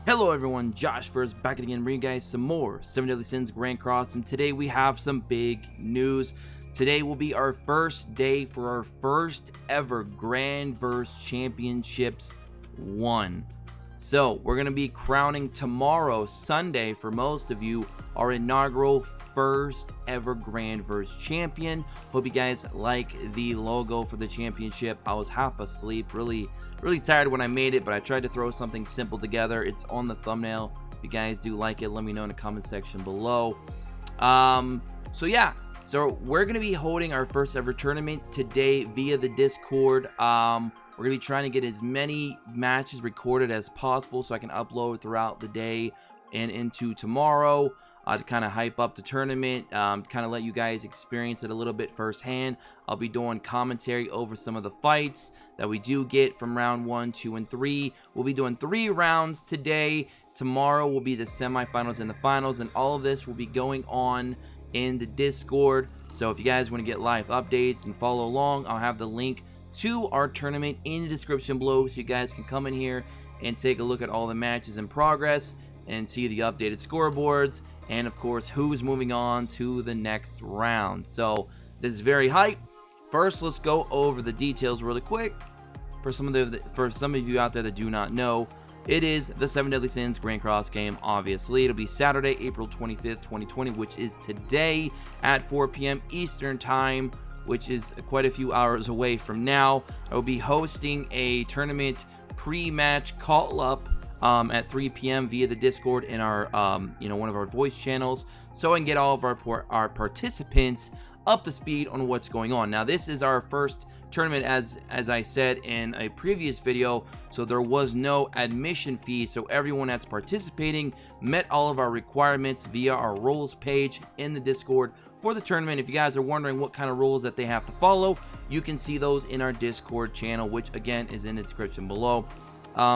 Hello everyone, GrandVerse back again, bringing you guys some more 7 Deadly Sins Grand Cross, and today we have some big news. Today will be our first day for our first ever GrandVerse Championships 1. So we're going to be crowning tomorrow, Sunday, for most of you, our inaugural first ever GrandVerse champion. Hope you guys like the logo for the championship. I was half asleep, really tired when I made it, but I tried to throw something simple together. It's on the thumbnail. If you guys do like it, let me know in the comment section below. So we're gonna be holding our first ever tournament today via the Discord. We're gonna be trying to get as many matches recorded as possible so I can upload throughout the day and into tomorrow to kind of hype up the tournament, kind of let you guys experience it a little bit firsthand. I'll be doing commentary over some of the fights that we do get from round 1, 2, and 3. We'll be doing 3 rounds today. Tomorrow will be the semifinals and the finals, and all of this will be going on in the Discord. So if you guys want to get live updates and follow along, I'll have the link to our tournament in the description below so you guys can come in here and take a look at all the matches in progress and see the updated scoreboards, and of course who's moving on to the next round. So this is very hype. First, let's go over the details really quick. For some of you out there that do not know, it is the 7 Deadly Sins Grand Cross game. Obviously, it'll be Saturday, April 25th, 2020, which is today at 4 p.m. Eastern Time, which is quite a few hours away from now. I will be hosting a tournament pre-match call-up at 3 p.m. via the Discord in our, one of our voice channels, so I can get all of our participants up to speed on what's going on. Now, this is our first tournament, as I said in a previous video, so there was no admission fee, so everyone that's participating met all of our requirements via our rules page in the Discord for the tournament. If you guys are wondering what kind of rules that they have to follow, you can see those in our Discord channel, which again is in the description below.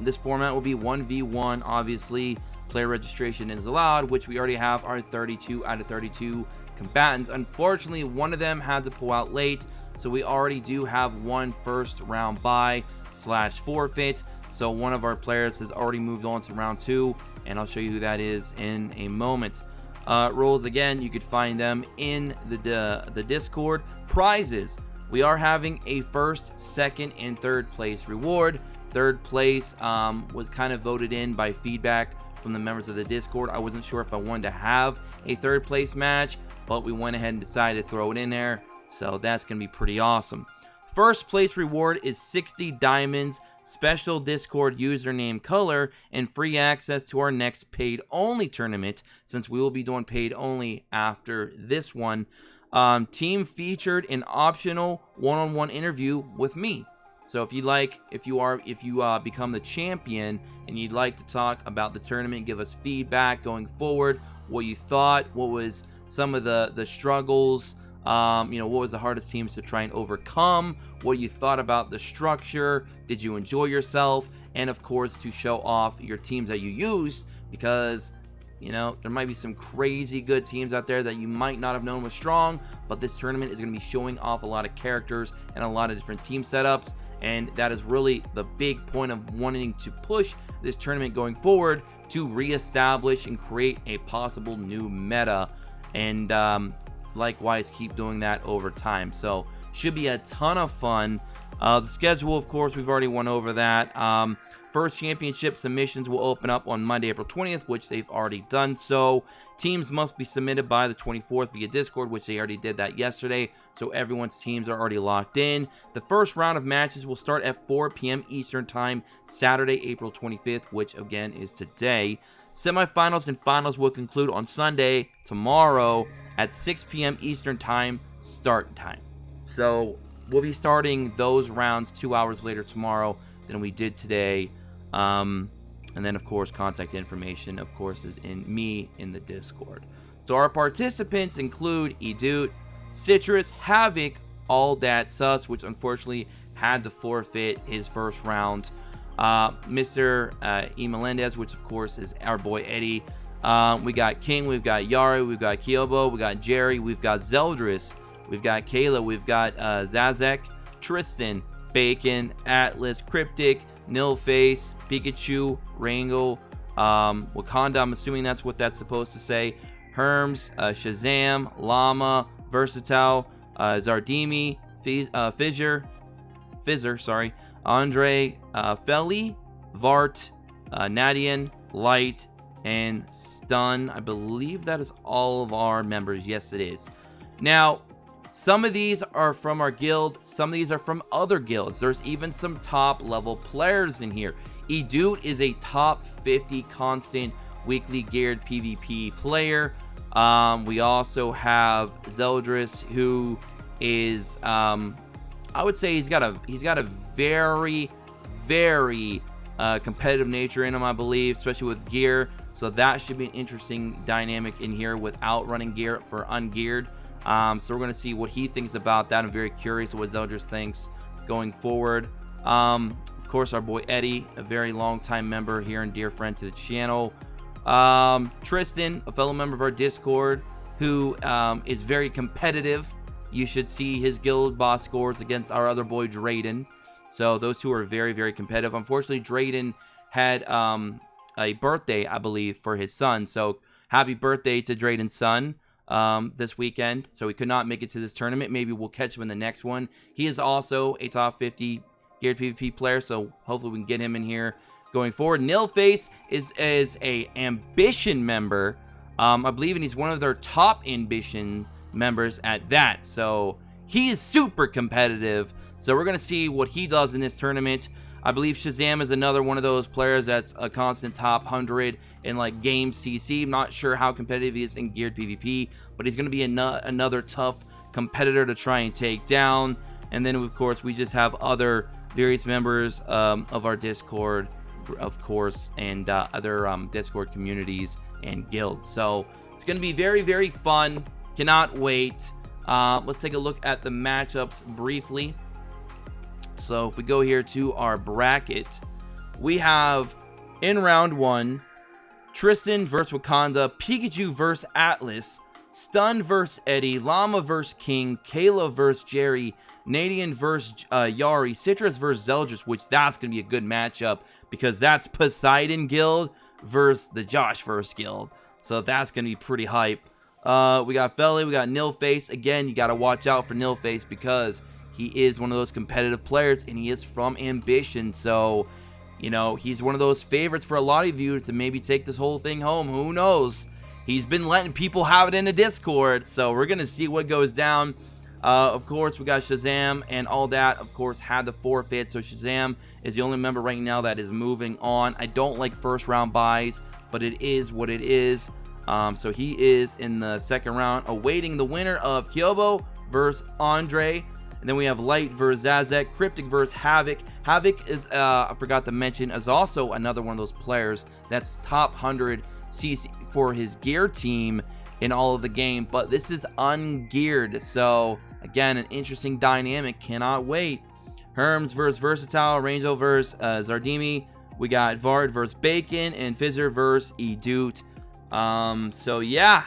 This format will be 1v1. Obviously, player registration is allowed, which we already have our 32 out of 32 combatants. Unfortunately, one of them had to pull out late, so we already do have one first round bye / forfeit. So one of our players has already moved on to round 2, and I'll show you who that is in a moment. Rules, again, you could find them in the Discord. Prizes: we are having a first, second, and third place reward. Third place was kind of voted in by feedback from the members of the Discord. I wasn't sure if I wanted to have a third place match, but we went ahead and decided to throw it in there, so that's going to be pretty awesome. First place reward is 60 diamonds, special Discord username color, and free access to our next paid only tournament, since we will be doing paid only after this one. Team featured an optional one-on-one interview with me. So if you become the champion and you'd like to talk about the tournament, give us feedback going forward, what you thought, what was some of the struggles, what was the hardest teams to try and overcome, what you thought about the structure, did you enjoy yourself, and of course to show off your teams that you used, because there might be some crazy good teams out there that you might not have known was strong, but this tournament is going to be showing off a lot of characters and a lot of different team setups. And that is really the big point of wanting to push this tournament going forward, to reestablish and create a possible new meta, and likewise keep doing that over time. So should be a ton of fun. The schedule, of course, we've already went over that. First championship submissions will open up on Monday, April 20th, which they've already done so. Teams must be submitted by the 24th via Discord, which they already did that yesterday, so everyone's teams are already locked in. The first round of matches will start at 4 p.m. Eastern Time, Saturday, April 25th, which again is today. Semifinals and finals will conclude on Sunday, tomorrow, at 6 p.m. Eastern Time, start time. So we'll be starting those rounds 2 hours later tomorrow than we did today. And then, of course, contact information, of course, is in the Discord. So our participants include Edute, Citrus, Havoc, All Dat Sus, which unfortunately had to forfeit his first round. Mr. E. Melendez, which of course is our boy Eddie. We got King, we've got Yari, we've got Kyobo, we got Jerry, we've got Zeldris, we've got Kayla, we've got Zazek, Tristan, Bacon, Atlas, Cryptic, Nilface, Pikachu, Rango, Wakanda, I'm assuming that's what that's supposed to say. Herms, Shazam, Llama, Versatile, Zardimi, Fizzer, sorry, Andre, Feli, Vart, Nadian, Light, and Stun. I believe that is all of our members. Yes, it is. Now, some of these are from our guild. Some of these are from other guilds. There's even some top level players in here. Edute is a top 50 constant weekly geared PvP player. We also have Zeldris, who is, I would say he's got a very, very competitive nature in him, I believe, especially with gear. So that should be an interesting dynamic in here without running gear for ungeared. So we're going to see what he thinks about that. I'm very curious what Zeldris thinks going forward. Of course, our boy Eddie, a very long time member here and dear friend to the channel. Tristan, a fellow member of our Discord, who is very competitive. You should see his guild boss scores against our other boy Drayden. So those two are very, very competitive. Unfortunately, Drayden had a birthday, I believe, for his son. So happy birthday to Drayden's son this weekend. So he could not make it to this tournament. Maybe we'll catch him in the next one. He is also a top 50 geared PvP player, so hopefully we can get him in here going forward. Nilface is a Ambition member, I believe, and he's one of their top Ambition members at that. So he's super competitive. So we're going to see what he does in this tournament. I believe Shazam is another one of those players that's a constant top 100 in like game CC. I'm not sure how competitive he is in geared PvP, but he's going to be another tough competitor to try and take down. And then, of course, we just have other various members of our Discord, of course, and other Discord communities and guilds. So it's going to be very, very fun. Cannot wait. Let's take a look at the matchups briefly. So if we go here to our bracket, we have in round 1, Tristan versus Wakanda, Pikachu versus Atlas, Stun versus Eddie, Llama versus King, Kayla versus Jerry, Nadian versus Yari, Citrus versus Zeldris, which that's going to be a good matchup because that's Poseidon Guild versus the Joshverse Guild. So that's going to be pretty hype. We got Felly, we got Nilface. Again, you got to watch out for Nilface because he is one of those competitive players and he is from Ambition. So, you know, he's one of those favorites for a lot of you to maybe take this whole thing home. Who knows? He's been letting people have it in the Discord. So we're going to see what goes down. Of course, we got Shazam and all that, of course, had to forfeit. So Shazam is the only member right now that is moving on. I don't like first round buys, but it is what it is. So he is in the second round, awaiting the winner of Kyobo versus Andre. And then we have Light versus Zazek, Cryptic versus Havoc. Havoc is, I forgot to mention, is also another one of those players that's top 100 CC for his gear team in all of the game. But this is ungeared. So, again, an interesting dynamic. Cannot wait. Herms versus Versatile, Rangel versus Zardimi. We got Vard versus Bacon, and Fizzer versus Edute. So, yeah.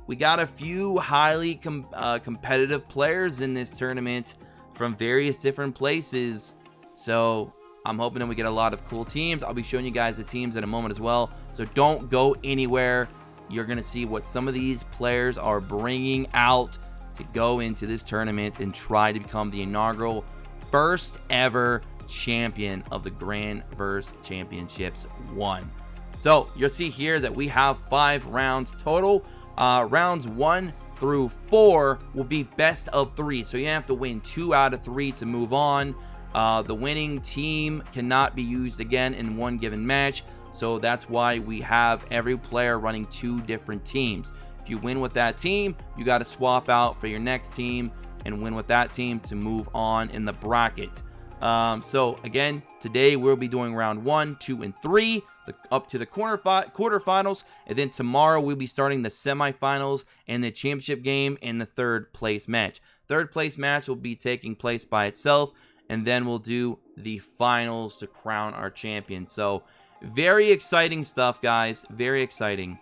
We got a few highly competitive players in this tournament from various different places. So I'm hoping that we get a lot of cool teams. I'll be showing you guys the teams in a moment as well. So don't go anywhere. You're going to see what some of these players are bringing out to go into this tournament and try to become the inaugural first ever champion of the GrandVerse Championships 1. So you'll see here that we have 5 rounds total. Rounds 1 through 4 will be best of 3, so you have to win 2 out of 3 to move on. The winning team cannot be used again in one given match, so that's why we have every player running 2 different teams. If you win with that team, you got to swap out for your next team and win with that team to move on in the bracket. So again, today we'll be doing round 1, 2, and 3, up to the quarterfinals, and then tomorrow we'll be starting the semifinals and the championship game and the third place match. Third place match will be taking place by itself, and then we'll do the finals to crown our champion. So very exciting stuff, guys. Very exciting.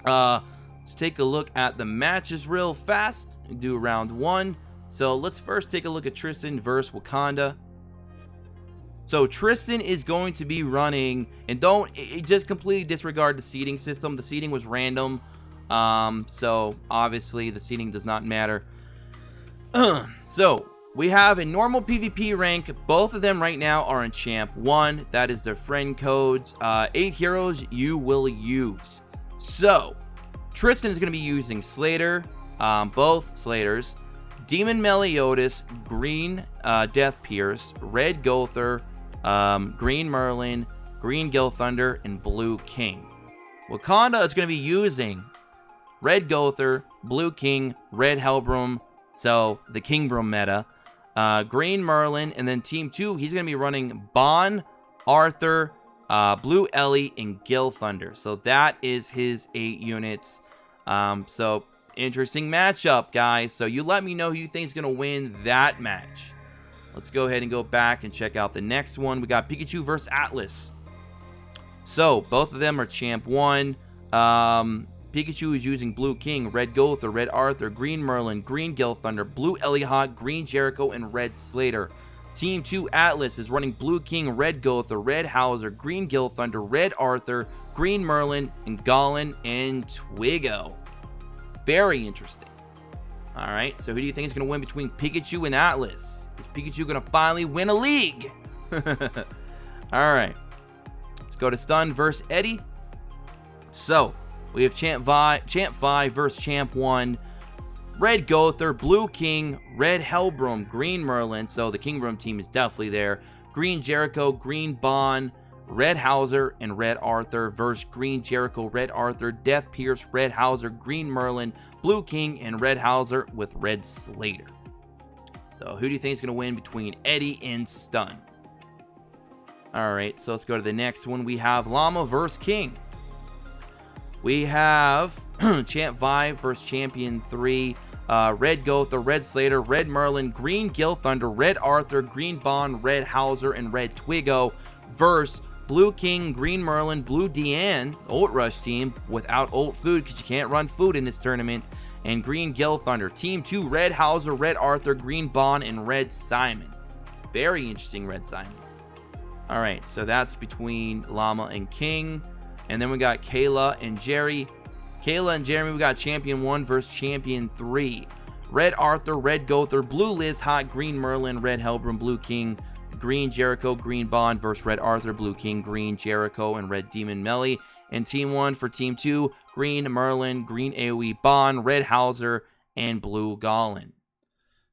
Let's take a look at the matches real fast. Do round 1. So let's first take a look at Tristan versus Wakanda. So Tristan is going to be running, and just completely disregard the seeding system. The seeding was random, so obviously the seeding does not matter. So we have a normal PvP rank. Both of them right now are in Champ 1. That is their friend codes. 8 heroes you will use. So Tristan is going to be using Slater, both Slaters, Demon Meliodas, Green Death Pierce, Red Gother, Green Merlin, Green Gil Thunder, and Blue King. Wakanda is going to be using Red Gother, Blue King, Red Hellbrum, so the Kingbrum meta, Green Merlin, and then Team 2, he's going to be running Bon, Arthur, Blue Ellie, and Gil Thunder. So that is his 8 units. So interesting matchup, guys. So you let me know who you think is going to win that match. Let's go ahead and go back and check out the next one. We got Pikachu versus Atlas. So both of them are Champ 1. Pikachu is using Blue King, Red Gother, Red Arthur, Green Merlin, Green Gil Thunder, Blue Eliot, Green Jericho, and Red Slater. Team 2 Atlas is running Blue King, Red Gother, Red Hauser, Green Gil Thunder, Red Arthur, Green Merlin, and Gollin and Twigo. Very interesting. Alright, so who do you think is going to win between Pikachu and Atlas? Is Pikachu going to finally win a league? Alright. Let's go to Stun versus Eddie. So, we have Champ 5 versus Champ 1. Red Gother, Blue King, Red Hellbrum, Green Merlin. So the Kingbrum team is definitely there. Green Jericho, Green Bon, Red Hauser, and Red Arthur versus Green Jericho, Red Arthur, Death Pierce, Red Hauser, Green Merlin, Blue King, and Red Hauser with Red Slater. So who do you think is going to win between Eddie and Stun? Alright, so let's go to the next one. We have Llama versus King. We have Champ 5 versus Champion 3. Red Gother, Red Slater, Red Merlin, Green Gil Thunder, Red Arthur, Green Bon, Red Hauser, and Red Twigo versus Blue King, Green Merlin, Blue Deanne, Ult Rush team without ult food because you can't run food in this tournament, and Green Gil Thunder. Team 2, Red Hauser, Red Arthur, Green Bon, and Red Simon. Very interesting Red Simon. Alright, so that's between Llama and King. And then we got Kayla and Jerry. Kayla and Jeremy, we got Champion 1 versus Champion 3. Red Arthur, Red Gother, Blue Liz Hot, Green Merlin, Red Hellbrum, Blue King, Green Jericho, Green Bond versus Red Arthur, Blue King, Green Jericho, and Red Demon Melly. And Team 1 for Team 2, Green Merlin, Green AoE Bond, Red Hauser, and Blue Gollin.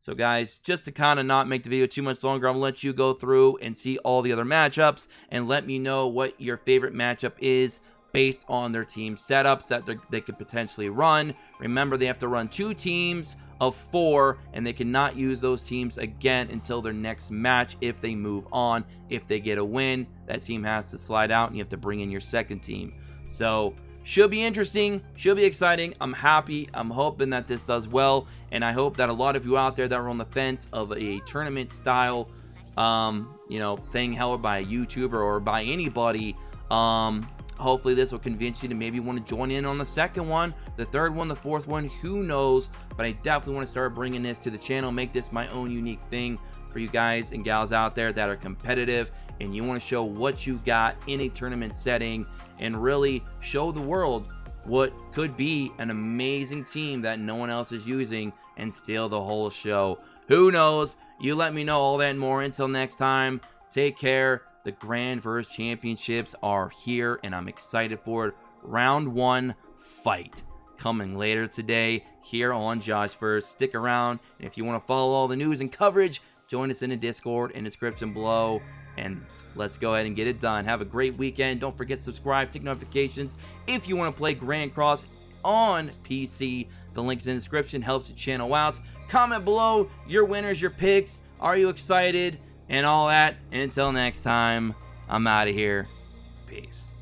So guys, just to kind of not make the video too much longer, I'm going to let you go through and see all the other matchups and let me know what your favorite matchup is based on their team setups that they could potentially run. Remember, they have to run 2 teams of 4, and they cannot use those teams again until their next match if they move on. If they get a win, that team has to slide out, and you have to bring in your second team. So, should be interesting, should be exciting. I'm happy, I'm hoping that this does well, and I hope that a lot of you out there that are on the fence of a tournament style, thing held by a YouTuber or by anybody, hopefully this will convince you to maybe want to join in on the second one, the third one, the fourth one, who knows. But I definitely want to start bringing this to the channel, make this my own unique thing for you guys and gals out there that are competitive and you want to show what you got in a tournament setting and really show the world what could be an amazing team that no one else is using and steal the whole show. Who knows? You let me know all that and more. Until next time, take care. The GrandVerse Championships are here, and I'm excited for it. Round 1 fight coming later today here on JoshVerse. Stick around, and if you want to follow all the news and coverage, join us in the Discord in the description below, and let's go ahead and get it done. Have a great weekend. Don't forget to subscribe, tick notifications. If you want to play Grand Cross on PC, the link's in the description. Helps the channel out. Comment below your winners, your picks. Are you excited? And all that. And until next time, I'm out of here. Peace.